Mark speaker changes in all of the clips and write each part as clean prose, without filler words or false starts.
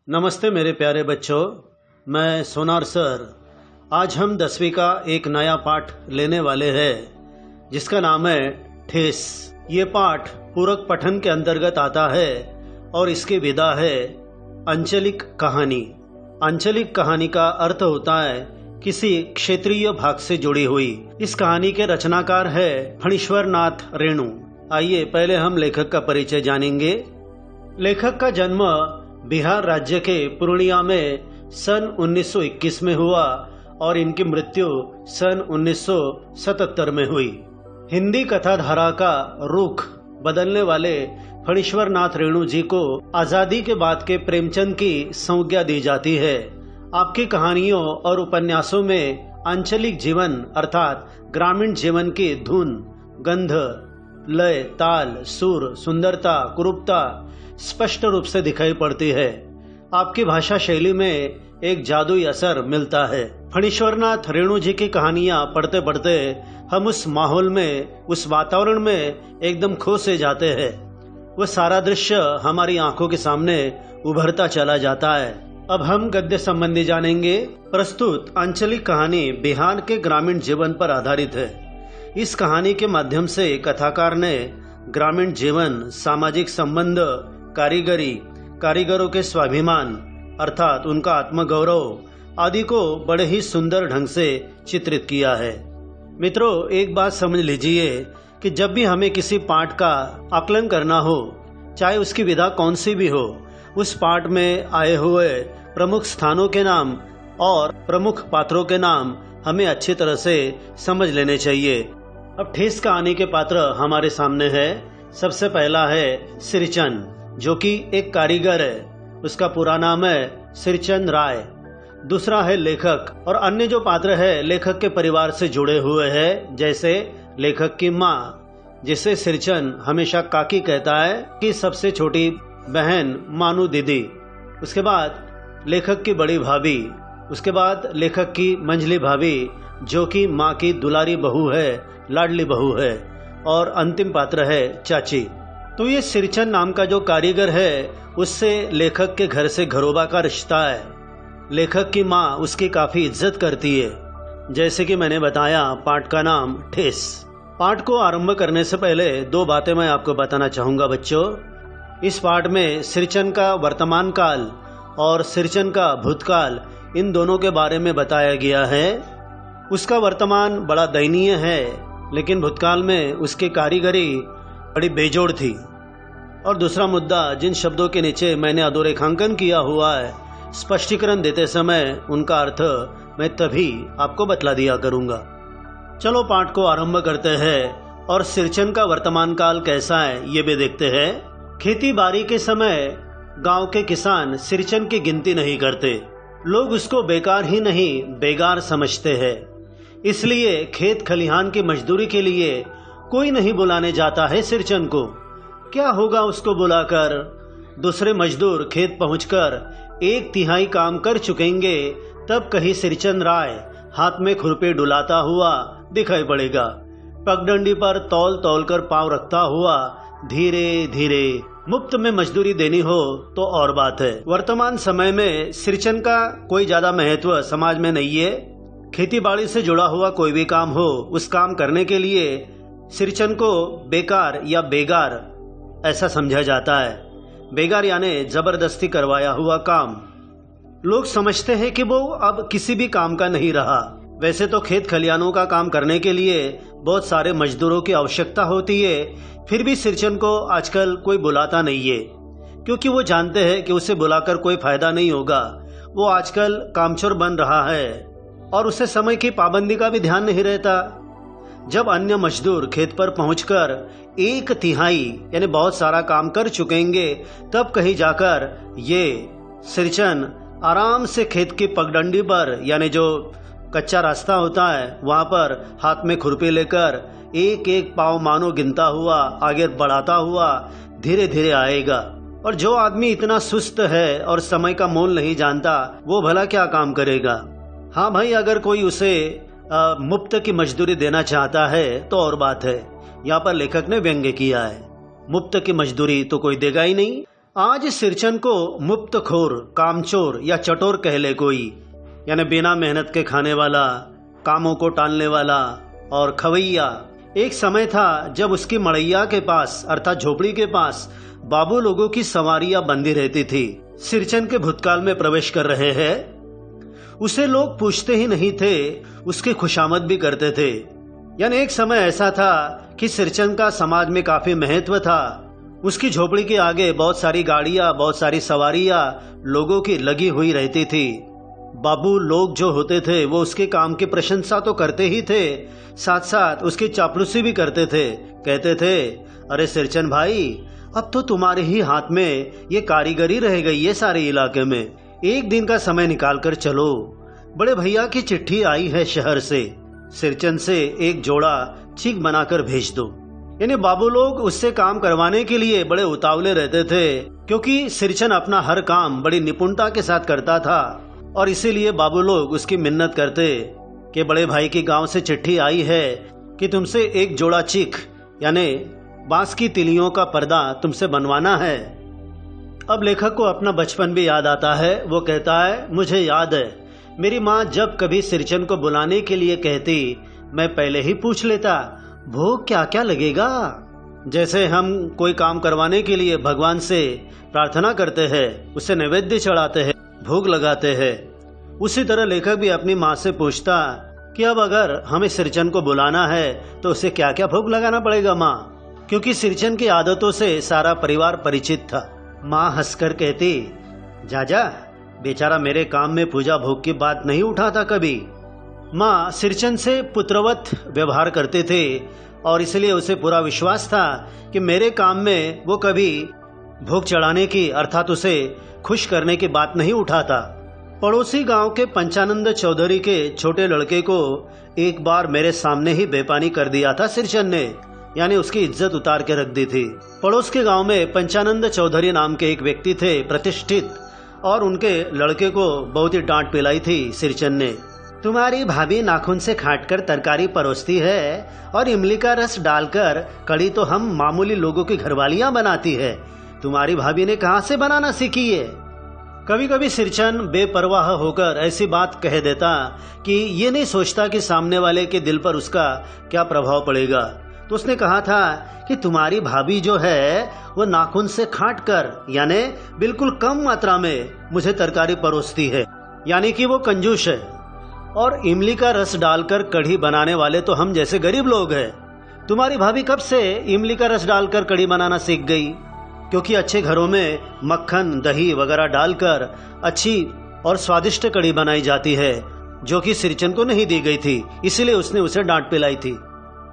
Speaker 1: नमस्ते मेरे प्यारे बच्चों, मैं सोनार सर। आज हम 10वीं का एक नया पाठ लेने वाले हैं जिसका नाम है ठेस। ये पाठ पूरक पठन के अंतर्गत आता है और इसकी विधा है अंचलिक कहानी। अंचलिक कहानी का अर्थ होता है किसी क्षेत्रीय भाग से जुड़ी हुई। इस कहानी के रचनाकार है फणीश्वर नाथ रेणु। आइए पहले हम लेखक का परिचय जानेंगे। लेखक का जन्म बिहार राज्य के पूर्णिया में सन 1921 में हुआ और इनकी मृत्यु सन 1977 में हुई। हिंदी कथाधारा का रुख बदलने वाले फणीश्वर नाथ रेणु जी को आजादी के बाद के प्रेमचंद की संज्ञा दी जाती है। आपकी कहानियों और उपन्यासों में आंचलिक जीवन अर्थात ग्रामीण जीवन की धुन, गंध, लय, ताल, सुर, सुंदरता, कुरूपता स्पष्ट रूप से दिखाई पड़ती है। आपकी भाषा शैली में एक जादुई असर मिलता है। फणीश्वरनाथ रेणु जी की कहानियां पढ़ते पढ़ते हम उस माहौल में, उस वातावरण में एकदम खो से जाते हैं। वह सारा दृश्य हमारी आंखों के सामने उभरता चला जाता है। अब हम गद्य संबंधी जानेंगे। प्रस्तुत आंचलिक कहानी बिहार के ग्रामीण जीवन पर आधारित है। इस कहानी के माध्यम से कथाकार ने ग्रामीण जीवन, सामाजिक संबंध, कारीगरी, कारीगरों के स्वाभिमान अर्थात उनका आत्मगौरव आदि को बड़े ही सुंदर ढंग से चित्रित किया है। मित्रों, एक बात समझ लीजिए कि जब भी हमें किसी पाठ का आकलन करना हो, चाहे उसकी विधा कौन सी भी हो, उस पाठ में आए हुए प्रमुख स्थानों के नाम और प्रमुख पात्रों के नाम हमें अच्छी तरह से समझ लेने चाहिए। अब ठेस कहानी के पात्र हमारे सामने है। सबसे पहला है सिरचन, जो कि एक कारीगर है। उसका पूरा नाम है सिरचंद राय। दूसरा है लेखक, और अन्य जो पात्र है लेखक के परिवार से जुड़े हुए हैं, जैसे लेखक की माँ, जिसे सिरचन हमेशा काकी कहता है, कि सबसे छोटी बहन मानू दीदी। उसके बाद लेखक की बड़ी भाभी, उसके बाद लेखक की मंझली भाभी, जो कि माँ की दुलारी बहू है, लाडली बहू है, और अंतिम पात्र है चाची। तो ये सिरचन नाम का जो कारीगर है, उससे लेखक के घर से घरोबा का रिश्ता है। लेखक की माँ उसकी काफी इज्जत करती है। जैसे कि मैंने बताया, पाठ का नाम ठेस। पाठ को आरंभ करने से पहले दो बातें मैं आपको बताना चाहूंगा बच्चों। इस पाठ में सिरचन का वर्तमान काल और सिरचन का भूतकाल, इन दोनों के बारे में बताया गया है। उसका वर्तमान बड़ा दयनीय है, लेकिन भूतकाल में उसकी कारीगरी बड़ी बेजोड़ थी। और दूसरा मुद्दा, जिन शब्दों के नीचे मैंने अधोरेखांकन किया हुआ है, स्पष्टीकरण देते समय उनका अर्थ मैं तभी आपको बतला दिया करूंगा। चलो पाठ को आरंभ करते हैं और सिरचन का वर्तमान काल कैसा है ये भी देखते हैं। खेती बाड़ी के समय गांव के किसान सिरचन की गिनती नहीं करते। लोग उसको बेकार ही नहीं बेगार समझते हैं। इसलिए खेत खलिहान की मजदूरी के लिए कोई नहीं बुलाने जाता है सिरचन को। क्या होगा उसको बुलाकर? दूसरे मजदूर खेत पहुंचकर 1/3 काम कर चुकेंगे, तब कहीं सिरचन राय हाथ में खुरपी डुलाता हुआ दिखाई पड़ेगा। पगडंडी पर तौल तौल कर पांव रखता हुआ धीरे धीरे। मुफ्त में मजदूरी देनी हो तो और बात है। वर्तमान समय में सिरचन का कोई ज्यादा महत्व समाज में नहीं है। खेती बाड़ी से जुड़ा हुआ कोई भी काम हो, उस काम करने के लिए सिरचन को बेकार या बेगार ऐसा समझा जाता है। बेगार यानी जबरदस्ती करवाया हुआ काम। लोग समझते हैं कि वो अब किसी भी काम का नहीं रहा। वैसे तो खेत खलिहानों का काम करने के लिए बहुत सारे मजदूरों की आवश्यकता होती है, फिर भी सिरचन को आजकल कोई बुलाता नहीं है, क्योंकि वो जानते हैं कि उसे बुलाकर कोई फायदा नहीं होगा। वो आजकल कामचोर बन रहा है और उसे समय की पाबंदी का भी ध्यान नहीं रहता। जब अन्य मजदूर खेत पर पहुंचकर 1/3 यानी बहुत सारा काम कर चुकेंगे, तब कहीं जाकर ये सिरचन आराम से खेत की पगडंडी पर, यानी जो कच्चा रास्ता होता है, वहां पर हाथ में खुरपी लेकर एक एक पाँव मानो गिनता हुआ आगे बढ़ाता हुआ धीरे धीरे आएगा। और जो आदमी इतना सुस्त है और समय का मोल नहीं जानता, वो भला क्या काम करेगा? हाँ भाई, अगर कोई उसे मुफ्त की मजदूरी देना चाहता है तो और बात है। यहाँ पर लेखक ने व्यंग्य किया है। मुफ्त की मजदूरी तो कोई देगा ही नहीं। आज सिरचन को मुफ्तखोर, कामचोर या चटोर कह ले कोई, यानी बिना मेहनत के खाने वाला, कामों को टालने वाला और खवैया। एक समय था जब उसकी मड़ैया के पास अर्थात झोपड़ी के पास बाबू लोगों की सवारियां बंधी रहती थी। सिरचन के भूतकाल में प्रवेश कर रहे हैं। उसे लोग पूछते ही नहीं थे, उसकी खुशामद भी करते थे। यानी एक समय ऐसा था कि सिरचन का समाज में काफी महत्व था। उसकी झोपड़ी के आगे बहुत सारी गाड़ियां, बहुत सारी सवारियां लोगों की लगी हुई रहती थी। बाबू लोग जो होते थे वो उसके काम की प्रशंसा तो करते ही थे, साथ साथ उसकी चापलूसी भी करते थे। कहते थे, अरे सिरचन भाई, अब तो तुम्हारे ही हाथ में ये कारीगरी रह गई है सारे इलाके में। एक दिन का समय निकाल कर चलो, बड़े भैया की चिट्ठी आई है शहर से, सिरचन से एक जोड़ा चीक बनाकर भेज दो। यानी बाबू लोग उससे काम करवाने के लिए बड़े उतावले रहते थे, क्योंकि सिरचन अपना हर काम बड़ी निपुणता के साथ करता था और इसीलिए बाबू लोग उसकी मिन्नत करते कि बड़े भाई की गांव से चिट्ठी आई है कि तुमसे एक जोड़ा चीक यानी बांस की तिलियों का पर्दा तुमसे बनवाना है। अब लेखक को अपना बचपन भी याद आता है। वो कहता है, मुझे याद है मेरी माँ जब कभी सिरचन को बुलाने के लिए कहती, मैं पहले ही पूछ लेता भोग क्या क्या लगेगा। जैसे हम कोई काम करवाने के लिए भगवान से प्रार्थना करते हैं, उसे नैवेद्य चढ़ाते हैं, भोग लगाते हैं, उसी तरह लेखक भी अपनी माँ से पूछता कि अब अगर हमें सिरचन को बुलाना है तो उसे क्या क्या भोग लगाना पड़ेगा माँ, क्योंकि सिरचन की आदतों से सारा परिवार परिचित था। माँ हंसकर कहती, जाजा बेचारा मेरे काम में पूजा भोग की बात नहीं उठाता कभी। माँ सिरचन से पुत्रवत व्यवहार करते थे और इसलिए उसे पूरा विश्वास था कि मेरे काम में वो कभी भोग चढ़ाने की अर्थात उसे खुश करने की बात नहीं उठाता। पड़ोसी गांव के पंचानंद चौधरी के छोटे लड़के को एक बार मेरे सामने ही बेपानी कर दिया था सिरचन ने, यानी उसकी इज्जत उतार के रख दी थी। पड़ोस के गांव में पंचानंद चौधरी नाम के एक व्यक्ति थे, प्रतिष्ठित, और उनके लड़के को बहुत ही डांट पिलाई थी सिरचन ने। तुम्हारी भाभी नाखून से खाटकर तरकारी परोसती है और इमली का रस डालकर कड़ी तो हम मामूली लोगों की घरवालियां बनाती है, तुम्हारी भाभी ने कहां से बनाना सीखी है। कभी कभी सिरचन बेपरवाह होकर ऐसी बात कह देता कि ये नहीं सोचता कि सामने वाले के दिल पर उसका क्या प्रभाव पड़ेगा। तो उसने कहा था कि तुम्हारी भाभी जो है वो नाखून से खाटकर यानी बिल्कुल कम मात्रा में मुझे तरकारी परोसती है, यानी कि वो कंजूस है। और इमली का रस डालकर कढ़ी बनाने वाले तो हम जैसे गरीब लोग हैं। तुम्हारी भाभी कब से इमली का रस डालकर कढ़ी बनाना सीख गई, क्योंकि अच्छे घरों में मक्खन दही वगैरह डालकर अच्छी और स्वादिष्ट कढ़ी बनाई जाती है, जो कि सिरचन को नहीं दी गई थी, इसलिए उसने उसे डांट पिलाई थी।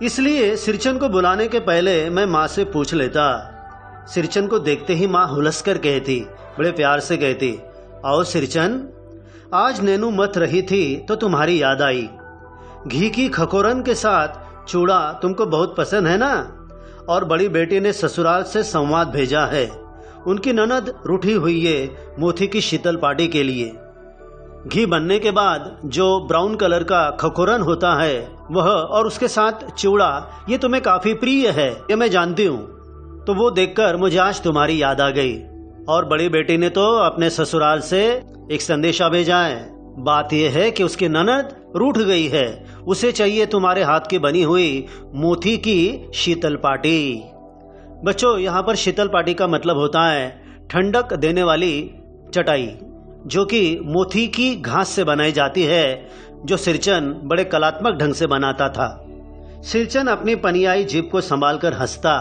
Speaker 1: इसलिए सिरचन को बुलाने के पहले मैं माँ से पूछ लेता। सिरचन को देखते ही माँ हुलस कर कहती, बड़े प्यार से कहती, आओ सिरचन, आज नैनू मत रही थी तो तुम्हारी याद आई। घी की खकोरन के साथ चूड़ा तुमको बहुत पसंद है ना। और बड़ी बेटी ने ससुराल से संवाद भेजा है, उनकी ननद रूठी हुई है मोती की शीतल पार्टी के लिए। घी बनने के बाद जो ब्राउन कलर का खकोरन होता है वह और उसके साथ चूड़ा, ये तुम्हें काफी प्रिय है, ये मैं जानती हूँ। तो वो देखकर मुझे आज तुम्हारी याद आ गई। और बड़ी बेटी ने तो अपने ससुराल से एक संदेशा भेजा है। बात यह है कि उसकी ननद रूठ गई है, उसे चाहिए तुम्हारे हाथ की बनी हुई मोती की शीतल पार्टी। बच्चों, यहाँ पर शीतल पार्टी का मतलब होता है ठंडक देने वाली चटाई, जो कि मोती की घास से बनाई जाती है, जो सिरचन बड़े कलात्मक ढंग से बनाता था। सिरचन अपनी पनियाई जीभ को संभालकर हंसता,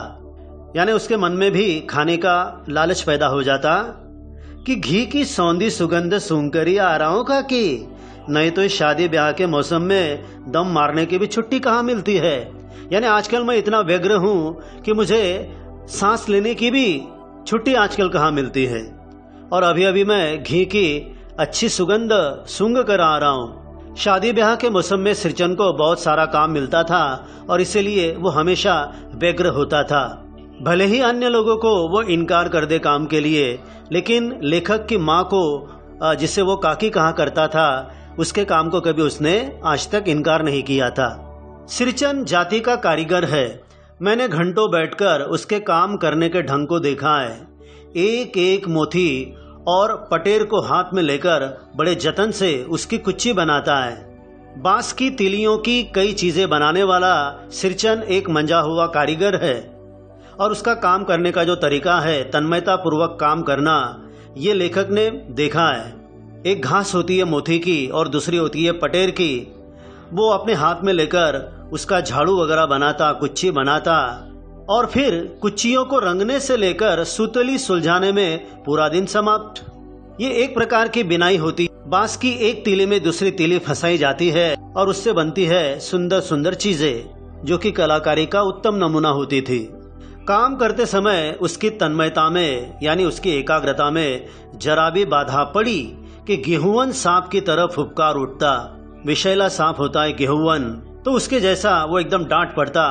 Speaker 1: यानी उसके मन में भी खाने का लालच पैदा हो जाता कि घी की सौंधी सुगंध सूंघकर ही आ रहा हूं काकी, नहीं तो इस शादी ब्याह के मौसम में दम मारने की भी छुट्टी कहाँ मिलती है। यानी आजकल मैं इतना व्यग्र हूँ कि मुझे सांस लेने की भी छुट्टी आजकल कहाँ मिलती है। और अभी अभी मैं घी की अच्छी सुगंध सूंघ कर आ रहा हूँ। शादी ब्याह के मौसम में सिरचन को बहुत सारा काम मिलता था और इसीलिए वो हमेशा व्यग्र होता था। भले ही अन्य लोगों को वो इनकार कर दे काम के लिए, लेकिन लेखक की माँ को, जिसे वो काकी कहा करता था, उसके काम को कभी उसने आज तक इनकार नहीं किया था। सिरचन जाति का कारीगर है। मैंने घंटों बैठकर उसके काम करने के ढंग को देखा है। एक एक मोती और पटेर को हाथ में लेकर बड़े जतन से उसकी कुच्ची बनाता है। बांस की तिलियों की कई चीजें बनाने वाला सिरचन एक मंजा हुआ कारीगर है और उसका काम करने का जो तरीका है, तन्मयता पूर्वक काम करना, ये लेखक ने देखा है। एक घास होती है मोती की और दूसरी होती है पटेर की। वो अपने हाथ में लेकर उसका झाड़ू वगैरह बनाता, कुच्ची बनाता और फिर कुच्चियों को रंगने से लेकर सुतली सुलझाने में पूरा दिन समाप्त। ये एक प्रकार की बिनाई होती। बांस की एक तीली में दूसरी तीली फंसाई जाती है और उससे बनती है सुंदर सुंदर चीजें, जो कि कलाकारी का उत्तम नमूना होती थी। काम करते समय उसकी तन्मयता में यानी उसकी एकाग्रता में जरा भी बाधा पड़ी कि गेहूवन सांप की तरह फुफकार उठता। विषैला सांप होता है गेहूवन, तो उसके जैसा वो एकदम डांट पड़ता,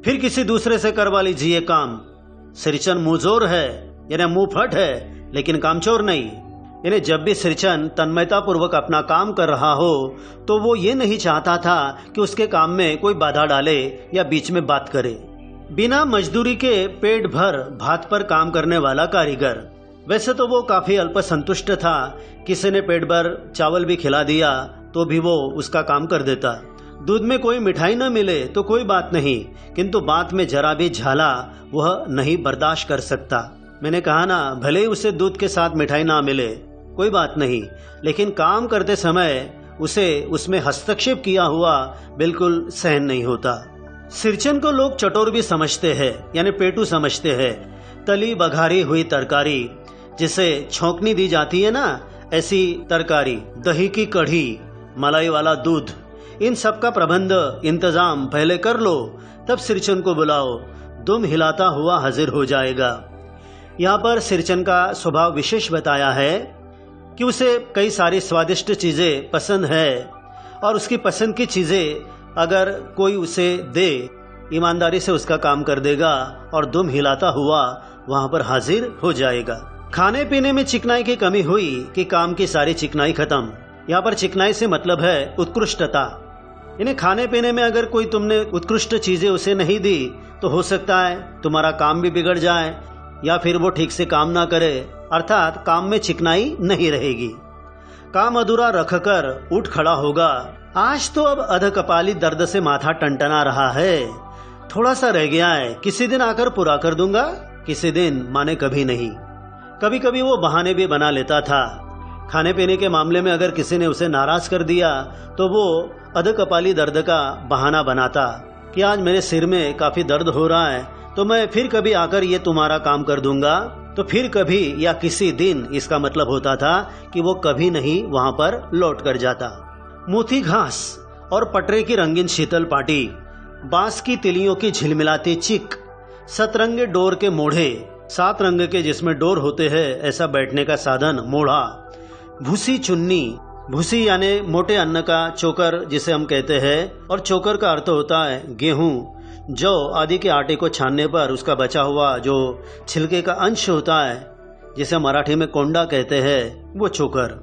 Speaker 1: फिर किसी दूसरे से करवा लीजिए काम। सिरचन मुंहजोर है यानी मुंह फट है, लेकिन कामचोर नहीं। यानी जब भी सिरचन तन्मयता पूर्वक अपना काम कर रहा हो तो वो ये नहीं चाहता था कि उसके काम में कोई बाधा डाले या बीच में बात करे। बिना मजदूरी के पेट भर भात पर काम करने वाला कारीगर। वैसे तो वो काफी अल्पसंतुष्ट था, किसी ने पेट भर चावल भी खिला दिया तो भी वो उसका काम कर देता। दूध में कोई मिठाई न मिले तो कोई बात नहीं, किंतु बात में जरा भी झाला वह नहीं बर्दाश्त कर सकता। मैंने कहा ना, भले ही उसे दूध के साथ मिठाई ना मिले कोई बात नहीं, लेकिन काम करते समय उसे उसमें हस्तक्षेप किया हुआ बिल्कुल सहन नहीं होता। सिरचन को लोग चटोर भी समझते हैं यानी पेटू समझते हैं। तली बघारी हुई तरकारी जिसे छौंकनी दी जाती है ना, ऐसी तरकारी, दही की कढ़ी, मलाई वाला दूध, इन सब का प्रबंध इंतजाम पहले कर लो, तब सिरचन को बुलाओ, दुम हिलाता हुआ हाजिर हो जाएगा। यहाँ पर सिरचन का स्वभाव विशेष बताया है कि उसे कई सारी स्वादिष्ट चीजें पसंद है और उसकी पसंद की चीजें अगर कोई उसे दे, ईमानदारी से उसका काम कर देगा और दुम हिलाता हुआ वहां पर हाजिर हो जाएगा। खाने पीने में चिकनाई की कमी हुई कि काम की सारी चिकनाई खत्म। यहाँ पर चिकनाई से मतलब है उत्कृष्टता। यानी खाने पीने में अगर कोई तुमने उत्कृष्ट चीजें उसे नहीं दी तो हो सकता है तुम्हारा काम भी बिगड़ जाए या फिर वो ठीक से काम ना करे, अर्थात काम में चिकनाई नहीं रहेगी। काम अधूरा रखकर उठ खड़ा होगा। आज तो अब अधकपाली दर्द से माथा टनटना रहा है, थोड़ा सा रह गया है, किसी दिन आकर पूरा कर दूंगा। किसी दिन माने कभी नहीं। कभी कभी वो बहाने भी बना लेता था। खाने पीने के मामले में अगर किसी ने उसे नाराज कर दिया तो वो अधकपाली दर्द का बहाना बनाता कि आज मेरे सिर में काफी दर्द हो रहा है, तो मैं फिर कभी आकर ये तुम्हारा काम कर दूंगा। तो फिर कभी या किसी दिन, इसका मतलब होता था कि वो कभी नहीं वहां पर लौट कर जाता। मोती घास और पटरे की रंगीन शीतल पाटी, बांस की तिलियों की झिलमिलाती चिक, सतरंगे डोर के मोढ़े, 7 रंग के जिसमें डोर होते हैं ऐसा बैठने का साधन मोढ़ा, भूसी चुन्नी, भूसी यानी मोटे अन्न का चोकर जिसे हम कहते हैं, और चोकर का अर्थ होता है गेहूं, जौ आदि के आटे को छानने पर उसका बचा हुआ जो छिलके का अंश होता है जिसे मराठी में कोंडा कहते हैं, वो चोकर।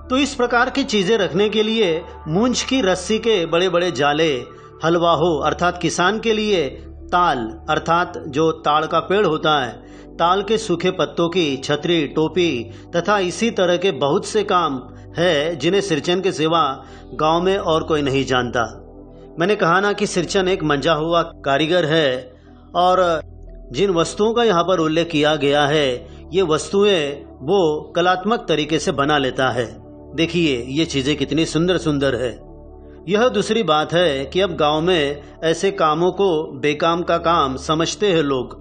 Speaker 1: तो इस प्रकार की चीजें रखने के लिए मूंछ की रस्सी के बड़े बड़े जाले, हलवाहो अर्थात किसान के लिए ताल अर्थात जो ताड़ का पेड़ होता है, ताल के सूखे पत्तों की छतरी, टोपी तथा इसी तरह के बहुत से काम है जिन्हें सिरचन के सिवा गांव में और कोई नहीं जानता। मैंने कहा ना कि सिरचन एक मंजा हुआ कारीगर है और जिन वस्तुओं का यहाँ पर उल्लेख किया गया है ये वस्तुएं वो कलात्मक तरीके से बना लेता है। देखिए ये चीजें कितनी सुंदर सुंदर है। यह दूसरी बात है कि अब गांव में ऐसे कामों को बेकाम का काम समझते हैं लोग।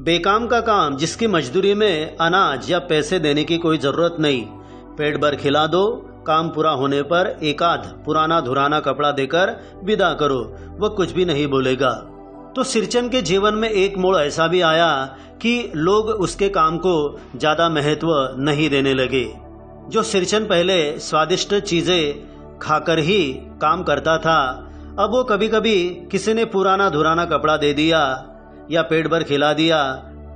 Speaker 1: बेकाम का काम जिसकी मजदूरी में अनाज या पैसे देने की कोई जरूरत नहीं, पेट भर खिला दो, काम पूरा होने पर एक आध पुराना धुराना कपड़ा देकर विदा करो, वह कुछ भी नहीं बोलेगा। तो सिरचन के जीवन में एक मोड़ ऐसा भी आया कि लोग उसके काम को ज्यादा महत्व नहीं देने लगे। जो सिरचन पहले स्वादिष्ट चीजें खाकर ही काम करता था, अब वो कभी कभी किसी ने पुराना धुराना कपड़ा दे दिया या पेट भर खिला दिया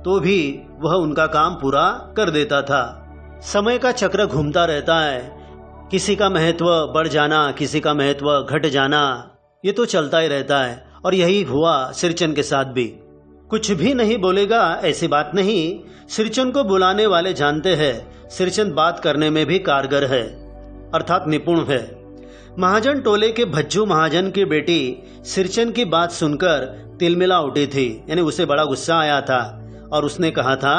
Speaker 1: तो भी वह उनका काम पूरा कर देता था। समय का चक्र घूमता रहता है, किसी का महत्व बढ़ जाना, किसी का महत्व घट जाना, ये तो चलता ही रहता है और यही हुआ सिरचन के साथ भी। कुछ भी नहीं बोलेगा ऐसी बात नहीं। सिरचन को बुलाने वाले जानते हैं सिरचन बात करने में भी कारगर है, अर्थात निपुण है। महाजन टोले के भज्जू महाजन की बेटी सिरचन की बात सुनकर तिलमिला उठी थी, यानी उसे बड़ा गुस्सा आया था और उसने कहा था,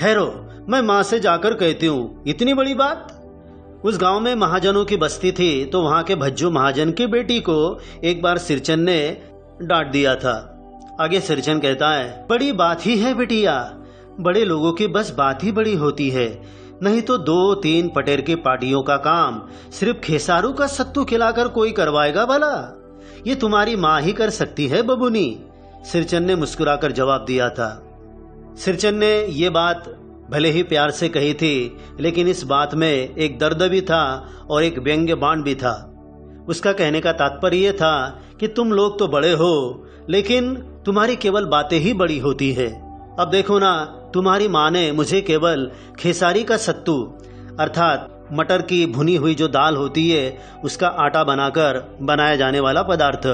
Speaker 1: ठहरो, मैं माँ से जाकर कहती हूँ, इतनी बड़ी बात। उस गांव में महाजनों की बस्ती थी, तो वहां के भज्जू महाजन की बेटी को एक बार सिरचन ने डांट दिया था। आगे सिरचन कहता है, बड़ी बात ही है बिटिया, बड़े लोगों की बस बात ही बड़ी होती है, नहीं तो 2-3 पटेर की पार्टियों का काम सिर्फ खेसारू का सत्तू खिलाकर कोई करवाएगा भला? ये तुम्हारी माँ ही कर सकती है बबूनी। सिरचन ने मुस्कुराकर जवाब दिया था। सिरचन ने ये बात भले ही प्यार से कही थी, लेकिन इस बात में एक दर्द भी था और एक व्यंग्य बाण भी था। उसका कहने का तात्पर्य ये था कि तुम लोग तो बड़े हो, लेकिन तुम्हारी केवल बातें ही बड़ी होती है। अब देखो ना, तुम्हारी माँ ने मुझे केवल खेसारी का सत्तू अर्थात मटर की भुनी हुई जो दाल होती है उसका आटा बनाकर बनाया जाने वाला पदार्थ,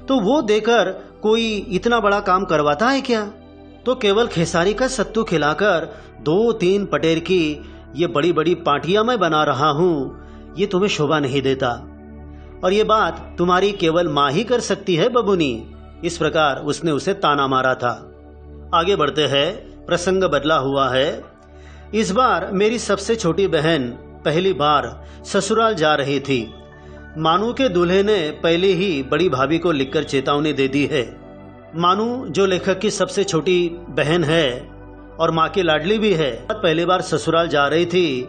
Speaker 1: तो वो देकर कोई इतना बड़ा काम करवाता है क्या? तो केवल खेसारी का सत्तू खिलाकर 2-3 पटेर की ये बड़ी बड़ी पार्टियां मैं बना रहा हूँ, ये तुम्हें शोभा नहीं देता, और ये बात तुम्हारी केवल माँ ही कर सकती है बबूनी। इस प्रकार उसने उसे ताना मारा था। आगे बढ़ते हैं, प्रसंग बदला हुआ है। इस बार मेरी सबसे छोटी बहन पहली बार ससुराल जा रही थी। मानू के दूल्हे ने पहले ही बड़ी भाभी को लिखकर चेतावनी दे दी है। मानू जो लेखक की सबसे छोटी बहन है और माँ की लाडली भी है, पहली बार ससुराल जा रही थी,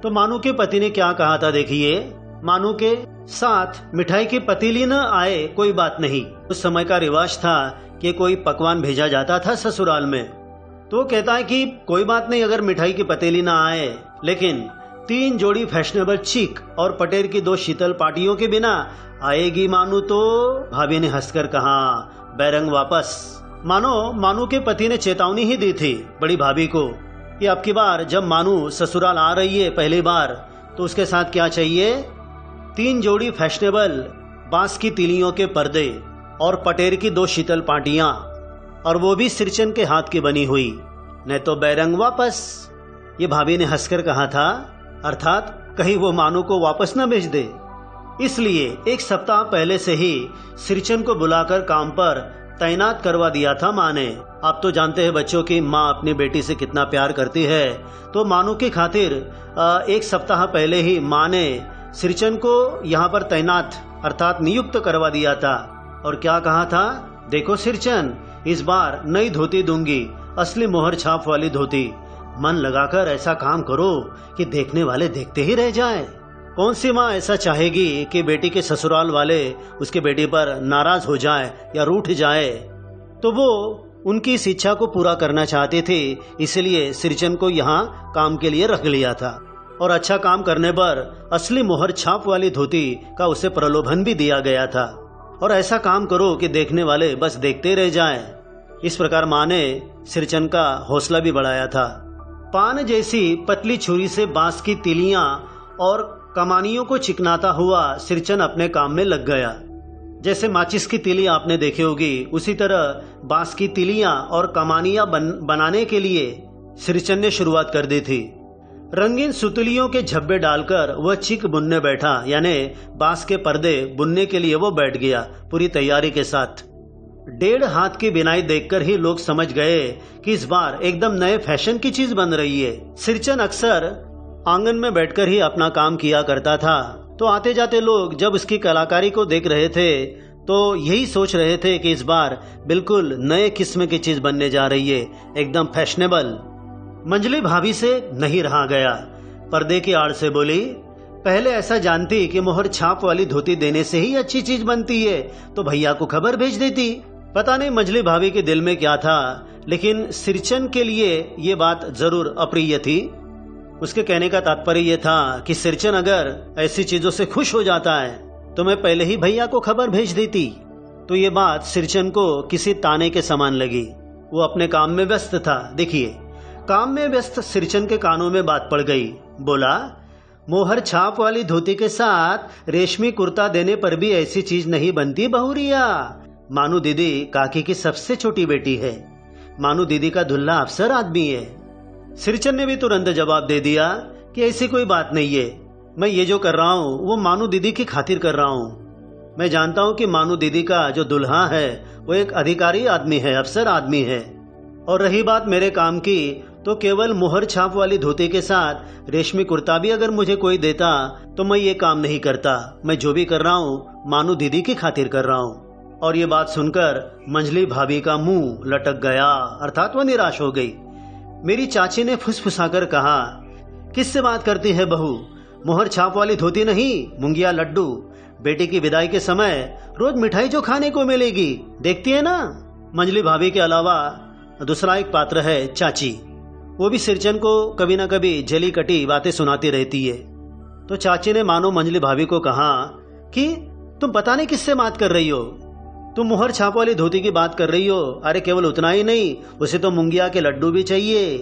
Speaker 1: तो मानू के पति ने क्या कहा था देखिए। मानू के साथ मिठाई की पतीली न आए कोई बात नहीं, उस समय का रिवाज था कि कोई पकवान भेजा जाता था ससुराल में, तो कहता है कि कोई बात नहीं अगर मिठाई की पतीली ना आए, लेकिन 3 जोड़ी फैशनेबल चीक और पटेर की 2 शीतल पार्टियों के बिना आएगी मानू तो? भाभी ने हंसकर कहा, बैरंग वापस। मानू के पति ने चेतावनी ही दी थी बड़ी भाभी को कि अब की बार जब मानू ससुराल आ रही है पहली बार, तो उसके साथ क्या चाहिए? 3 जोड़ी फैशनेबल बांस की तीलियों के पर्दे और पटेर की 2 शीतल पार्टियां, और वो भी सिरचन के हाथ की बनी हुई, नहीं तो बैरंग वापस। ये भाभी ने हंसकर कहा था, अर्थात कहीं वो मानू को वापस न भेज दे। इसलिए 1 सप्ताह पहले से ही सिरचन को बुलाकर काम पर तैनात करवा दिया था माँ ने। आप तो जानते हैं बच्चों की माँ अपनी बेटी से कितना प्यार करती है, तो मानू की खातिर 1 सप्ताह पहले ही माँ ने सिरचन को यहाँ पर तैनात अर्थात नियुक्त करवा दिया था। और क्या कहा था, देखो सिरचन, इस बार नई धोती दूंगी, असली मोहर छाप वाली धोती। मन लगाकर ऐसा काम करो कि देखने वाले देखते ही रह जाएं। कौन सी माँ ऐसा चाहेगी कि बेटी के ससुराल वाले उसके बेटी पर नाराज हो जाए या रूठ जाए? तो वो उनकी इस इच्छा को पूरा करना चाहती थी, इसलिए सिरचन को यहाँ काम के लिए रख लिया था। और अच्छा काम करने पर असली मोहर छाप वाली धोती का उसे प्रलोभन भी दिया गया था। और ऐसा काम करो कि देखने वाले बस देखते रह जाएं। इस प्रकार माँ ने सिरचन का हौसला भी बढ़ाया था। पान जैसी पतली छुरी से बांस की तीलियां और कमानियों को चिकनाता हुआ सिरचन अपने काम में लग गया। जैसे माचिस की तीली आपने देखी होगी, उसी तरह बांस की तीलियां और कमानियां बनाने के लिए सिरचन ने शुरुआत कर दी थी। रंगीन सुतलियों के झब्बे डालकर वह चिक बुनने बैठा, यानी बांस के पर्दे बुनने के लिए वो बैठ गया पूरी तैयारी के साथ। 1.5 हाथ की बिनाई देखकर ही लोग समझ गए कि इस बार एकदम नए फैशन की चीज बन रही है। सिरचन अक्सर आंगन में बैठकर ही अपना काम किया करता था, तो आते जाते लोग जब उसकी कलाकारी को देख रहे थे तो यही सोच रहे थे कि इस बार बिल्कुल नए किस्म की चीज बनने जा रही है, एकदम फैशनेबल। मंजली भाभी से नहीं रहा गया, पर्दे की आड़ से बोली, पहले ऐसा जानती कि मोहर छाप वाली धोती देने से ही अच्छी चीज बनती है तो भैया को खबर भेज देती। पता नहीं मंजली भाभी के दिल में क्या था, लेकिन सिरचन के लिए ये बात जरूर अप्रिय थी। उसके कहने का तात्पर्य यह था कि सिरचन अगर ऐसी चीजों से खुश हो जाता है तो मैं पहले ही भैया को खबर भेज देती। तो ये बात सिरचन को किसी ताने के समान लगी। वो अपने काम में व्यस्त था। देखिए, काम में व्यस्त सिरचन के कानों में बात पड़ गई। बोला, मोहर छाप वाली धोती के साथ रेशमी कुर्ता देने पर भी ऐसी चीज नहीं बनती बहुरिया। मानू दीदी काकी की सबसे छोटी बेटी है, मानू दीदी का दुल्हा अफसर आदमी है। सिरचन ने भी तुरंत जवाब दे दिया कि ऐसी कोई बात नहीं है, मैं ये जो कर रहा हूँ वो मानू दीदी की खातिर कर रहा हूँ। मैं जानता हूँ कि मानू दीदी का जो दुल्हा है वो एक अधिकारी आदमी है, अफसर आदमी है। और रही बात मेरे काम की, तो केवल मुहर छाप वाली धोती के साथ रेशमी कुर्ता भी अगर मुझे कोई देता तो मैं ये काम नहीं करता। मैं जो भी कर रहा हूँ मानू दीदी की खातिर कर रहा हूँ। और ये बात सुनकर मंजली भाभी का मुंह लटक गया, अर्थात वह निराश हो गई। मेरी चाची ने फुसफुसाकर कहा, किससे बात करती है बहू? मुहर छाप वाली धोती नहीं, मुंगिया लड्डू। बेटी की विदाई के समय रोज मिठाई जो खाने को मिलेगी, देखती है ना। मंजली भाभी के अलावा दूसरा एक पात्र है चाची। वो भी सिरचन को कभी ना कभी जली कटी बातें सुनाती रहती है। तो चाची ने मानो मंजली भाभी को कहा कि तुम पता नहीं किससे बात कर रही हो, तुम मुहर छाप वाली धोती की बात कर रही हो। अरे केवल उतना ही नहीं, उसे तो मुंगिया के लड्डू भी चाहिए,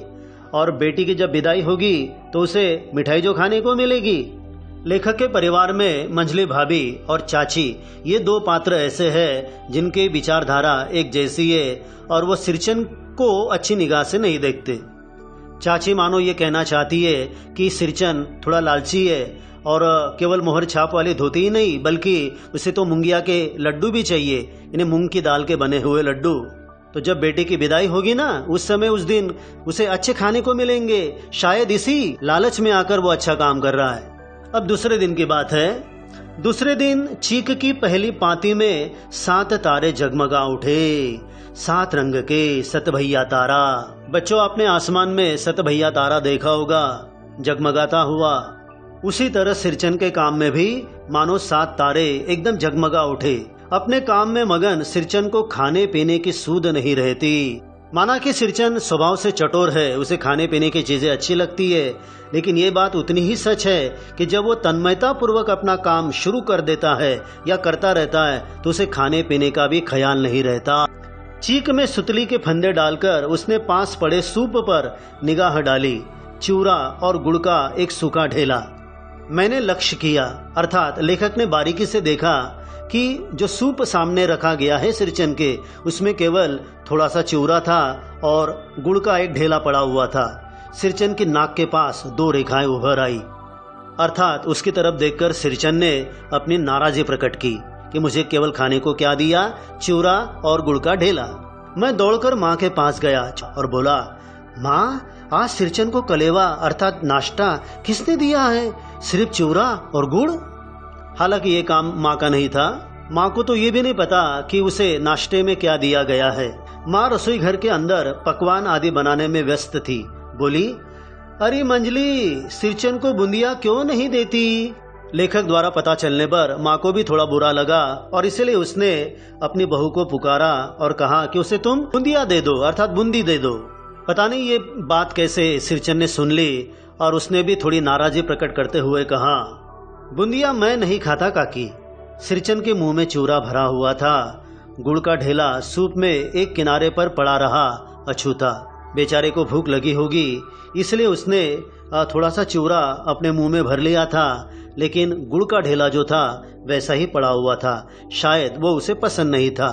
Speaker 1: और बेटी की जब विदाई होगी तो उसे मिठाई जो खाने को मिलेगी। लेखक के परिवार में मंजली भाभी और चाची ये दो पात्र ऐसे हैं जिनकी विचारधारा एक जैसी है, और वो सिरचन को अच्छी निगाह से नहीं देखते। चाची मानो ये कहना चाहती है कि सिरचन थोड़ा लालची है, और केवल मोहर छाप वाली धोती ही नहीं बल्कि उसे तो मुंगिया के लड्डू भी चाहिए, इन्हें मूंग की दाल के बने हुए लड्डू। तो जब बेटी की विदाई होगी ना, उस समय उस दिन उसे अच्छे खाने को मिलेंगे। शायद इसी लालच में आकर वो अच्छा काम कर रहा है। अब दूसरे दिन की बात है। दूसरे दिन चीक की पहली पाती में 7 तारे जगमगा उठे, 7 रंग के सतभैया तारा। बच्चों, आपने आसमान में सतभैया तारा देखा होगा, जगमगाता हुआ। उसी तरह सिरचन के काम में भी मानो 7 तारे एकदम जगमगा उठे। अपने काम में मगन सिरचन को खाने पीने की सूध नहीं रहती। माना कि सिरचन स्वभाव से चटोर है, उसे खाने पीने की चीजें अच्छी लगती है, लेकिन ये बात उतनी ही सच है कि जब वो तन्मयता पूर्वक अपना काम शुरू कर देता है या करता रहता है तो उसे खाने पीने का भी ख्याल नहीं रहता। चीक में सुतली के फंदे डालकर उसने पास पड़े सूप पर निगाह डाली। चूरा और गुड़ का एक सूखा ढेला। मैंने लक्ष्य किया, अर्थात लेखक ने बारीकी से देखा कि जो सूप सामने रखा गया है सिरचन के, उसमें केवल थोड़ा सा चूरा था और गुड़ का एक ढेला पड़ा हुआ था। सिरचन की नाक के पास 2 रेखाएं उभर आई, अर्थात उसकी तरफ देखकर सिरचन ने अपनी नाराजगी प्रकट की कि मुझे केवल खाने को क्या दिया, चूरा और गुड़ का ढेला। मैं दौड़कर माँ के पास गया और बोला, माँ, आज सिरचन को कलेवा अर्थात नाश्ता किसने दिया है? सिर्फ चूरा और गुड़? हालांकि ये काम माँ का नहीं था। माँ को तो ये भी नहीं पता कि उसे नाश्ते में क्या दिया गया है। माँ रसोई घर के अंदर पकवान आदि बनाने में व्यस्त थी। बोली, अरे मंजली, सिरचन को बूंदिया क्यों नहीं देती? लेखक द्वारा पता चलने पर माँ को भी थोड़ा बुरा लगा और इसलिए उसने अपनी बहू को पुकारा और कहा कि उसे तुम बूंदिया दे दो, अर्थात बूंदी दे दो। पता नहीं ये बात कैसे सिरचन ने सुन ली और उसने भी थोड़ी नाराजगी प्रकट करते हुए कहा, बूंदिया मैं नहीं खाता काकी। सिरचन के मुंह में चूरा भरा हुआ था। गुड़ का ढेला सूप में एक किनारे पर पड़ा रहा अछूता। बेचारे को भूख लगी होगी, इसलिए उसने थोड़ा सा चूरा अपने मुंह में भर लिया था, लेकिन गुड़ का ढेला जो था वैसा ही पड़ा हुआ था। शायद वो उसे पसंद नहीं था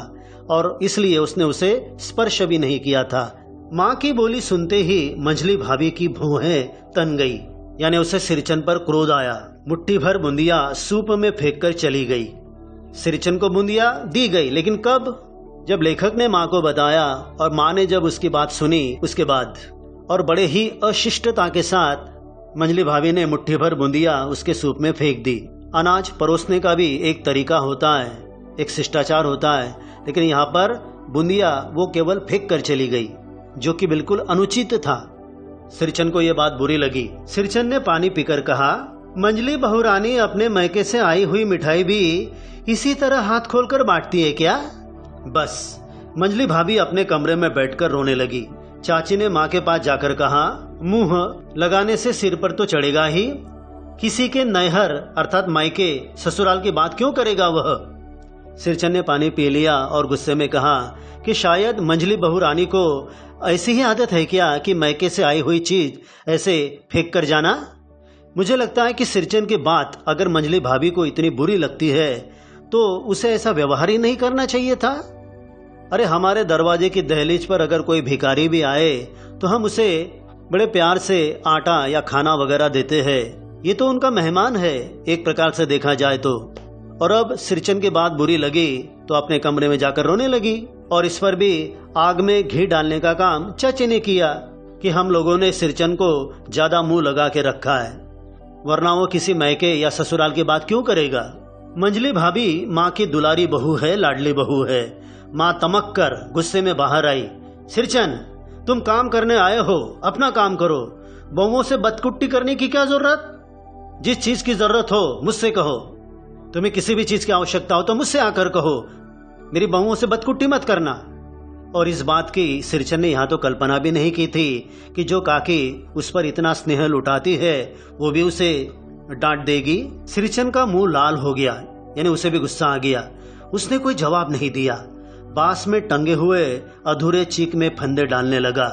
Speaker 1: और इसलिए उसने उसे स्पर्श भी नहीं किया था। माँ की बोली सुनते ही मंजली भाभी की भौहें तन गई, यानी उसे सिरचन पर क्रोध आया। मुट्ठी भर बूंदिया सूप में फेंककर चली गई। सिरचन को बूंदिया दी गई, लेकिन कब? जब लेखक ने माँ को बताया और माँ ने जब उसकी बात सुनी उसके बाद, और बड़े ही अशिष्टता के साथ मंजली भाभी ने मुट्ठी भर बूंदिया उसके सूप में फेंक दी। अनाज परोसने का भी एक तरीका होता है, एक शिष्टाचार होता है, लेकिन यहाँ पर बूंदिया वो केवल फेंक कर चली गई, जो कि बिल्कुल अनुचित था। सिरचन को यह बात बुरी लगी। सिरचन ने पानी पीकर कहा, मंजली बहुरानी अपने मैके से आई हुई मिठाई भी इसी तरह हाथ खोलकर बांटती है क्या? बस मंजली भाभी अपने कमरे में बैठकर रोने लगी। चाची ने माँ के पास जाकर कहा, मुंह लगाने से सिर पर तो चढ़ेगा ही, किसी के नैहर अर्थात मायके ससुराल की बात क्यों करेगा वह? सिरचन ने पानी पी लिया और गुस्से में कहा कि शायद मंजली बहुरानी को ऐसी ही आदत है क्या कि मैके से आई हुई चीज ऐसे फेंक कर जाना? मुझे लगता है कि सिरचन की बात अगर मंजली भाभी को इतनी बुरी लगती है तो उसे ऐसा व्यवहार ही नहीं करना चाहिए था। अरे हमारे दरवाजे की दहलीज पर अगर कोई भिखारी भी आए तो हम उसे बड़े प्यार से आटा या खाना वगैरह देते हैं। ये तो उनका मेहमान है एक प्रकार से देखा जाए तो। और अब सिरचन की बात बुरी लगी तो अपने कमरे में जाकर रोने लगी। और इस पर भी आग में घी डालने का काम चाची ने किया कि हम लोगों ने सिरचन को ज्यादा मुंह लगा के रखा है, वरना वो किसी मैके या ससुराल की बात क्यों करेगा। मंजली भाभी माँ की दुलारी बहू है, लाडली बहू है। माँ तमक कर गुस्से में बाहर आई। सिरचन, तुम काम करने आए हो, अपना काम करो। बहुओं से बदकुट्टी करने की क्या जरूरत? जिस चीज की जरूरत हो मुझसे कहो। तुम्हें किसी भी चीज की आवश्यकता हो तो मुझसे आकर कहो। मेरी बहुओं से बदकुट्टी मत करना। और इस बात की सिरचन ने यहाँ तो कल्पना भी नहीं की थी कि जो काकी उस पर इतना स्नेह लुटाती है वो भी उसे डांट देगी। सिरचन का मुंह लाल हो गया, यानी उसे भी गुस्सा आ गया। उसने कोई जवाब नहीं दिया। बांस में टंगे हुए अधूरे चीक में फंदे डालने लगा।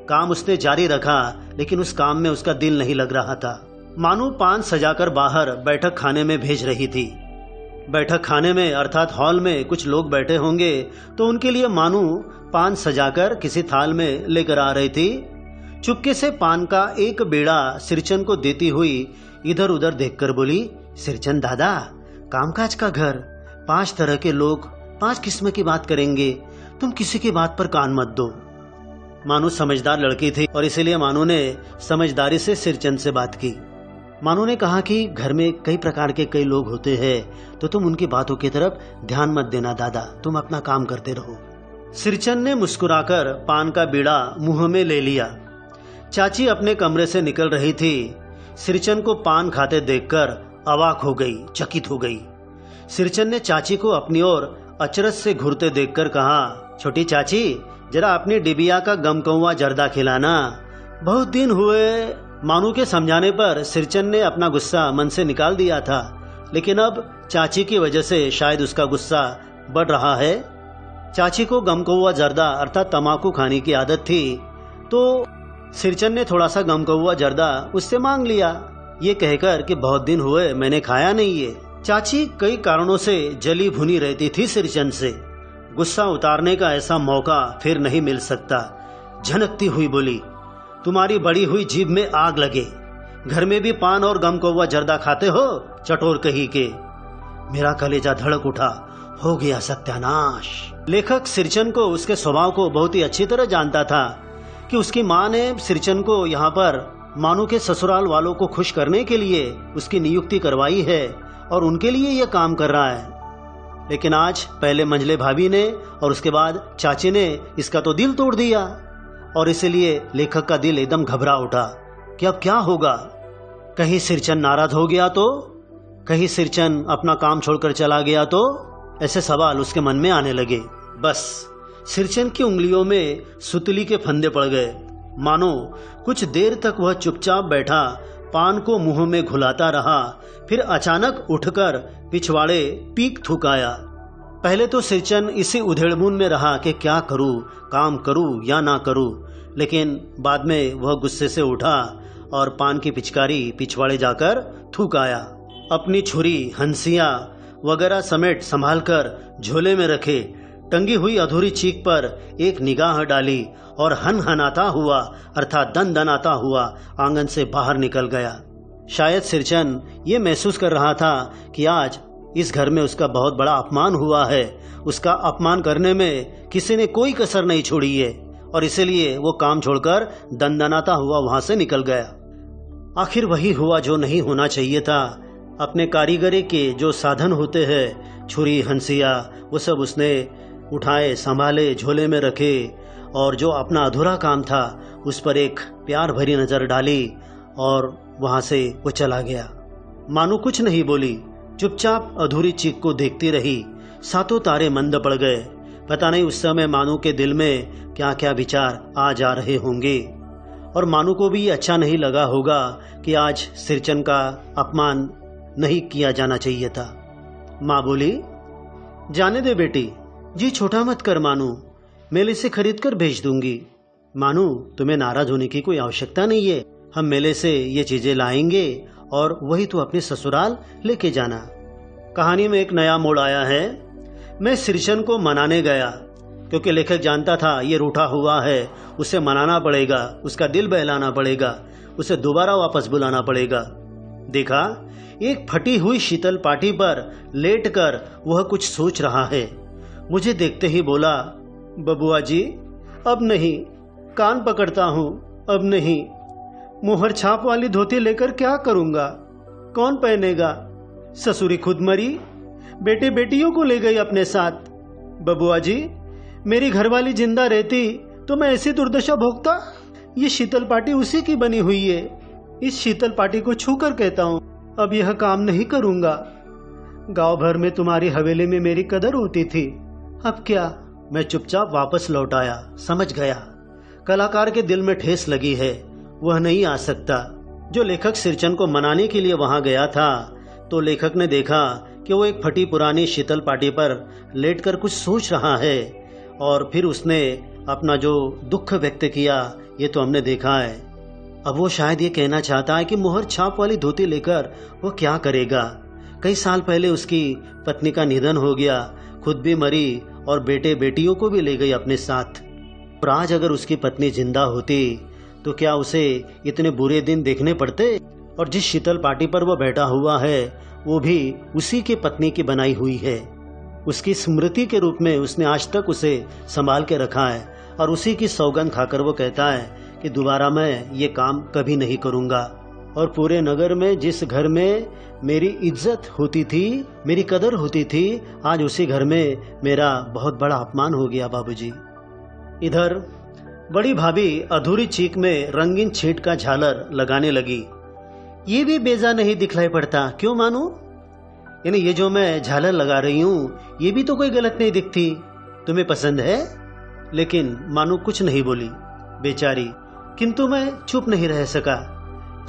Speaker 1: काम उसने जारी रखा, लेकिन उस काम में उसका दिल नहीं लग रहा था। मानू पान सजाकर बाहर बैठक खाने में भेज रही थी। बैठक खाने में अर्थात हॉल में कुछ लोग बैठे होंगे तो उनके लिए मानू पान सजाकर किसी थाल में लेकर आ रही थी। चुपके से पान का एक बीड़ा सिरचन को देती हुई इधर उधर देखकर बोली, सिरचन दादा, कामकाज का घर, 5 तरह के लोग 5 किस्म की बात करेंगे, तुम किसी की बात पर कान मत दो। मानू समझदार लड़की थी और इसीलिए मानू ने समझदारी से सिरचन से बात की। मानू ने कहा कि घर में कई प्रकार के कई लोग होते हैं तो तुम उनकी बातों की तरफ ध्यान मत देना दादा, तुम अपना काम करते रहो। सिरचन ने मुस्कुराकर पान का बीड़ा मुंह में ले लिया। चाची अपने कमरे से निकल रही थी। सिरचन को पान खाते देखकर अवाक हो गई, चकित हो गई। सिरचन ने चाची को अपनी ओर अचरज से घूरते देखकर कहा, छोटी चाची, जरा अपनी डिबिया का गमकौवा जर्दा खिलाना, बहुत दिन हुए। मानू के समझाने पर सिरचन ने अपना गुस्सा मन से निकाल दिया था, लेकिन अब चाची की वजह से शायद उसका गुस्सा बढ़ रहा है। चाची को गमकौवा जर्दा अर्थात तम्बाकू खाने की आदत थी, तो सिरचन ने थोड़ा सा गमकौवा जर्दा उससे मांग लिया, ये कहकर कि बहुत दिन हुए मैंने खाया नहीं है। चाची कई कारणों से जली भुनी रहती थी सिरचन से। गुस्सा उतारने का ऐसा मौका फिर नहीं मिल सकता। झनकती हुई बोली, तुम्हारी बड़ी हुई जीभ में आग लगे, घर में भी पान और गमकौवा जर्दा खाते हो, चटोर कही के। मेरा कलेजा धड़क उठा, हो गया सत्यानाश। लेखक सिरचन को, उसके स्वभाव को बहुत ही अच्छी तरह जानता था कि उसकी माँ ने सिरचन को यहाँ पर मानू के ससुराल वालों को खुश करने के लिए उसकी नियुक्ति करवाई है और उनके लिए यह काम कर रहा है। लेकिन आज पहले मंजले भाभी ने और उसके बाद चाची ने इसका तो दिल तोड़ दिया और इसलिए लेखक का दिल एकदम घबरा उठा कि अब क्या होगा। कहीं सिरचन नाराज हो गया तो, कहीं सिरचन अपना काम छोड़कर चला गया तो, ऐसे सवाल उसके मन में आने लगे। बस सिरचन की उंगलियों में सुतली के फंदे पड़ गए। मानो कुछ देर तक वह चुपचाप बैठा पान को मुंह में घुलाता रहा, फिर अचानक उठकर पिछवाड़े पीक थुकाया। पहले तो सिरचन इसी उधेड़बुन में रहा कि क्या करूं, काम करूं या ना करूं, लेकिन बाद में वह गुस्से से उठा और पान की पिचकारी पिछवाड़े जाकर थूकाया। अपनी छुरी, हंसिया वगैरह समेट संभालकर झोले में रखे टंगी हुई अधूरी चीख पर एक निगाह डाली और हनहनाता हुआ अर्थात दनदनाता हुआ आंगन से बाहर निकल गया। शायद सिरचन ये महसूस कर रहा था कि आज इस घर में उसका बहुत बड़ा अपमान हुआ है। उसका अपमान करने में किसी ने कोई कसर नहीं छोड़ी है और इसीलिए वो काम छोड़कर दनदनाता हुआ वहां से निकल गया। आखिर वही हुआ जो नहीं होना चाहिए था। अपने कारीगरी के जो साधन होते हैं, छुरी, हंसिया, वो सब उसने उठाए, संभाले, झोले में रखे और जो अपना अधूरा काम था उस पर एक प्यार भरी नजर डाली और वहां से वो चला गया। मानू कुछ नहीं बोली, चुपचाप अधूरी चीख को देखती रही। सातों तारे मंद पड़ गए। पता नहीं उस समय मानू के दिल में क्या क्या विचार आ जा रहे होंगे और मानू को भी अच्छा नहीं लगा होगा कि आज सिरचन का अपमान नहीं किया जाना चाहिए था। माँ बोली, जाने दे बेटी, जी छोटा मत कर मानू, मेले से खरीद कर भेज दूंगी। मानू, तुम्हें नाराज होने की कोई आवश्यकता नहीं है, हम मेले से ये चीजें लाएंगे और वही तो अपने ससुराल लेके जाना। कहानी में एक नया मोड़ आया है। मैं सिरचन को मनाने गया। क्योंकि लेखक जानता था ये रूठा हुआ है, उसे मनाना पड़ेगा, उसका दिल बहलाना पड़ेगा, उसे दोबारा वापस बुलाना पड़ेगा। देखा, एक फटी हुई शीतल पाटी पर लेटकर वह कुछ सोच रहा है। मुझे देखते ही बोला, बबुआ जी अब नहीं, कान पकड़ता हूँ, अब नहीं। मोहर छाप वाली धोती लेकर क्या करूँगा, कौन पहनेगा? ससुरी खुद मरी, बेटे बेटियों को ले गई अपने साथ। बबुआ जी, मेरी घरवाली जिंदा रहती तो मैं ऐसी दुर्दशा भोगता? ये शीतल पाटी उसी की बनी हुई है। इस शीतल पाटी को छूकर कहता हूँ, अब यह काम नहीं करूँगा। गांव भर में तुम्हारी हवेली में मेरी कदर होती थी, अब क्या? मैं चुपचाप वापस लौट आया। समझ गया कलाकार के दिल में ठेस लगी है, वह नहीं आ सकता। जो लेखक सिरचन को मनाने के लिए वहां गया था, तो लेखक ने देखा कि वो एक फटी पुरानी शीतल पाटी पर लेटकर कुछ सोच रहा है, और फिर उसने अपना जो दुख व्यक्त किया ये तो हमने देखा है। अब वो शायद ये कहना चाहता है कि मोहर छाप वाली धोती लेकर वो क्या करेगा। कई साल पहले उसकी पत्नी का निधन हो गया, खुद भी मरी और बेटे बेटियों को भी ले गई अपने साथ। और आज अगर उसकी पत्नी जिंदा होती तो क्या उसे इतने बुरे दिन देखने पड़ते? और जिस शीतल पाटी पर वो बैठा हुआ है वो भी उसी की पत्नी की बनाई हुई है। उसकी स्मृति के रूप में उसने आज तक उसे संभाल के रखा है, और उसी की सौगंध खाकर वो कहता है कि दोबारा मैं ये काम कभी नहीं करूँगा। और पूरे नगर में जिस घर में मेरी इज्जत होती थी, मेरी कदर होती थी, आज उसी घर में मेरा बहुत बड़ा अपमान हो गया बाबूजी। इधर बड़ी भाभी अधूरी चीख में रंगीन छींट का झालर लगाने लगी। ये भी बेजा नहीं दिखलाई पड़ता, क्यों मानू? यानी ये जो मैं झालर लगा रही हूँ ये भी तो कोई गलत नहीं दिखती, तुम्हें पसंद है? लेकिन मानू कुछ नहीं बोली बेचारी। किंतु मैं चुप नहीं रह सका।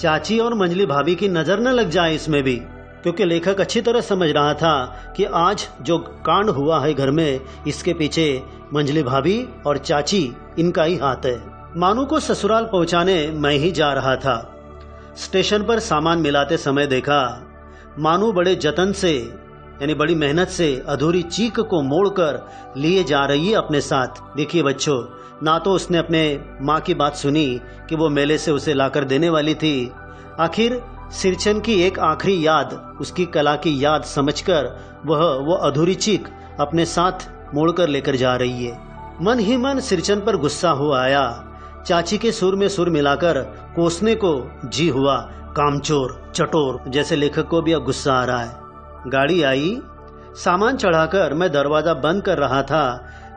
Speaker 1: चाची और मंजली भाभी की नजर न लग जाए इसमें भी, क्योंकि लेखक अच्छी तरह समझ रहा था कि आज जो कांड हुआ है घर में, इसके पीछे मंजली भाभी और चाची इनका ही हाथ है। मानू को ससुराल पहुंचाने मैं ही जा रहा था। स्टेशन पर सामान मिलाते समय देखा मानू बड़े जतन से, यानी बड़ी मेहनत से अधूरी चीख को मोड़कर लिए जा रही है अपने साथ। देखिए बच्चों, ना तो उसने अपने माँ की बात सुनी कि वो मेले से उसे लाकर देने वाली थी। आखिर सिरचन की एक आखिरी याद, उसकी कला की याद समझकर वो अधूरी चीख अपने साथ मोड़कर लेकर जा रही है। मन ही मन सिरचन पर गुस्सा हो आया। चाची के सुर में सुर मिलाकर कोसने को जी हुआ, कामचोर, चटोर, जैसे लेखक को भी अब गुस्सा आ रहा है। गाड़ी आई, सामान चढ़ाकर मैं दरवाजा बंद कर रहा था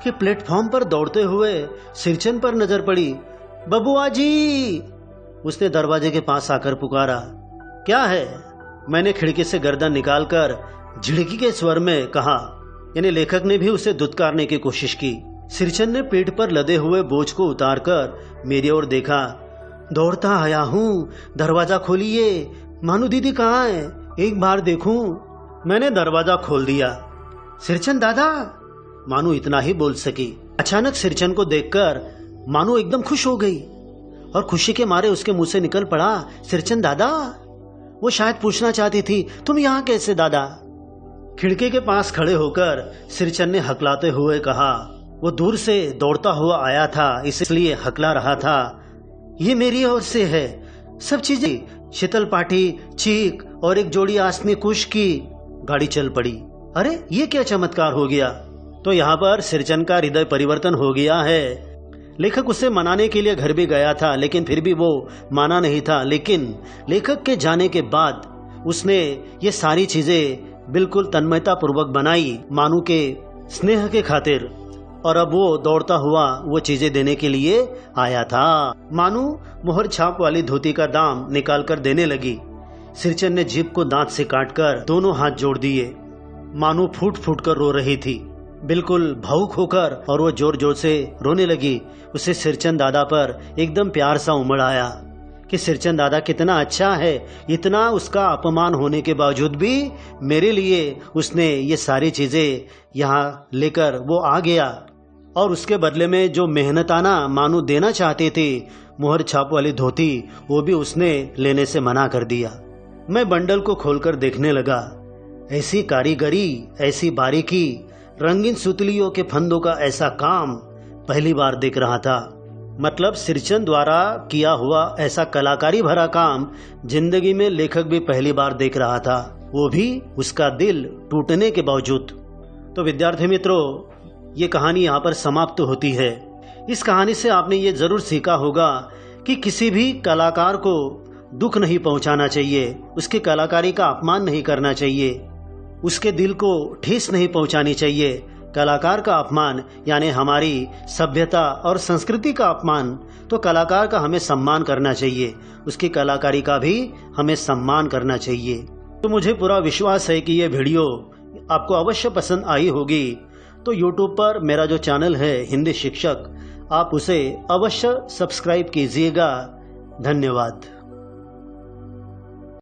Speaker 1: कि प्लेटफॉर्म पर दौड़ते हुए सिरचन पर नजर पड़ी। बबुआ जी! उसने दरवाजे के पास आकर पुकारा। क्या है? मैंने खिड़की से गर्दन निकालकर झिड़की के स्वर में कहा। यानी लेखक ने भी उसे दुत्कारने की कोशिश की। सिरचन ने पीठ पर लदे हुए बोझ को उतारकर मेरी ओर देखा। दौड़ता आया हूँ, दरवाजा खोलिए। मानू दीदी कहाँ है? एक बार देखूं। मैंने दरवाजा खोल दिया। सिरचन दादा! मानू इतना ही बोल सकी। अचानक सिरचन को देखकर मानू एकदम खुश हो गई, और खुशी के मारे उसके मुंह से निकल पड़ा, सिरचन दादा। वो शायद पूछना चाहती थी, तुम यहाँ कैसे दादा? खिड़की के पास खड़े होकर सिरचन ने हकलाते हुए कहा। वो दूर से दौड़ता हुआ आया था, इसलिए हकला रहा था। ये मेरी ओर से है सब चीजें, शीतल पाटी, चीख और एक जोड़ी आसनी कुश की। गाड़ी चल पड़ी। अरे ये क्या चमत्कार हो गया! तो यहाँ पर सिरचन का हृदय परिवर्तन हो गया है। लेखक उसे मनाने के लिए घर भी गया था, लेकिन फिर भी वो माना नहीं था। लेकिन लेखक के जाने के बाद उसने ये सारी चीजें बिल्कुल तन्मयता पूर्वक बनाई मानू के स्नेह के खातिर, और अब वो दौड़ता हुआ वो चीजें देने के लिए आया था। मानू मोहर छाप वाली धोती का दाम निकाल कर देने लगी। सिरचन ने जीभ को दांत से काटकर दोनों हाथ जोड़ दिए। मानू फूट फूट कर रो रही थी, बिल्कुल भावुक होकर, और वो जोर जोर से रोने लगी। उसे सिरचन दादा पर एकदम प्यार सा उमड़ आया कि सिरचन दादा कितना अच्छा है, इतना उसका अपमान होने के बावजूद भी मेरे लिए उसने ये सारी चीजें यहाँ लेकर वो आ गया। और उसके बदले में जो मेहनताना मानू देना चाहती थी, मोहर छाप वाली धोती, वो भी उसने लेने से मना कर दिया। मैं बंडल को खोलकर देखने लगा। ऐसी कारीगरी, ऐसी बारीकी रंगीन सुतलियों के फंदों का ऐसा काम पहली बार देख रहा था। मतलब सिरचंद द्वारा किया हुआ ऐसा कलाकारी भरा काम जिंदगी में लेखक भी पहली बार देख रहा था, वो भी उसका दिल टूटने के बावजूद। तो विद्यार्थी मित्रों, ये कहानी यहाँ पर समाप्त होती है। इस कहानी से आपने ये जरूर सीखा होगा कि किसी भी कलाकार को दुख नहीं पहुंचाना चाहिए, उसकी कलाकारी का अपमान नहीं करना चाहिए, उसके दिल को ठेस नहीं पहुंचानी चाहिए। कलाकार का अपमान यानी हमारी सभ्यता और संस्कृति का अपमान, तो कलाकार का हमें सम्मान करना चाहिए, उसकी कलाकारी का भी हमें सम्मान करना चाहिए। तो मुझे पूरा विश्वास है कि ये वीडियो आपको अवश्य पसंद आई होगी। तो YouTube पर मेरा जो चैनल है हिंदी शिक्षक, आप उसे अवश्य सब्सक्राइब कीजिएगा। धन्यवाद।